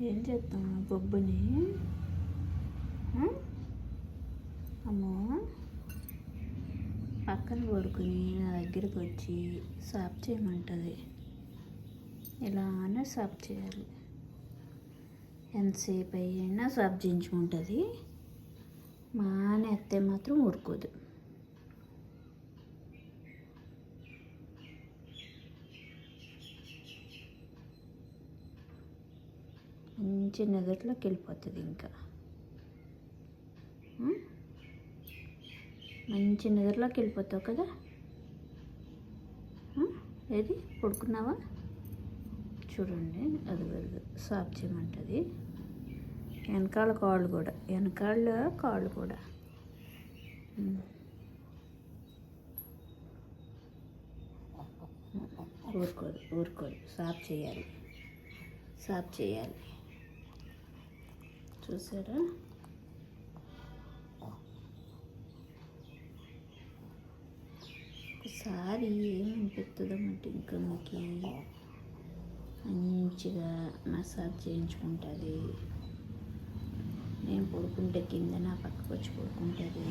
ఏం చేస్తాం బొబ్బుని? అమ్మో పక్కన పడుకుని నా దగ్గరికి వచ్చి సాఫ్ చేయమంటుంది. ఇలానే సాఫ్ చేయాలి. ఎంతసేపు అయినా సాఫ్ చేయించుకుంటుంది. మా అత్తే మాత్రం ఊరుకోదు. మంచి నిద్రలోకి వెళ్ళిపోతుంది. ఇంకా మంచి నిద్రలోకి వెళ్ళిపోతావు కదా. ఏది పడుకున్నావా? చూడండి, అది సాఫ్ చేయమంటుంది. వెనకాల కాళ్ళు కూడా, వెనకాళ్ళ కాళ్ళు కూడా. ఊరుకోదు. సాఫ్ చేయాలి. చూసారా? ఒకసారి ఏమనిపిస్తుందన్నమాట, ఇంకా మీకు మంచిగా మసాజ్ చేయించుకుంటుంది. నేను పడుకుంటే కింద నా పక్కకు వచ్చి పడుకుంటుంది.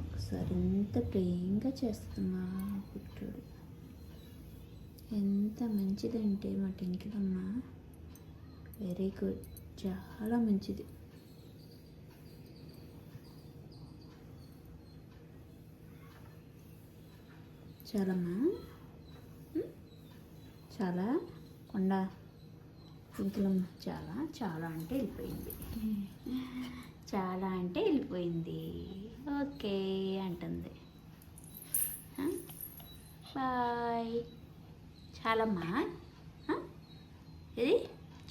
ఒకసారి ఎంత ప్రేమగా చేస్తుందా పుట్టాడు. ఎంత మంచిదంటే మా టింకిలమ్మ వెరీ గుడ్, చాలా మంచిది. చాలమ్మా, చాలా కొండ టింకిలమ్మ చాలా అంటే వెళ్ళిపోయింది. ఓకే అంటుంది. బాయ్. చాలమ్మా, ఇది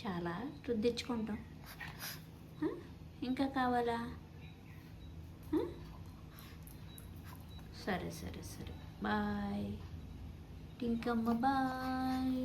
చాలా రుద్దించుకుంటాం. ఇంకా కావాలా? సరే బాయ్ టింకమ్మ, బాయ్.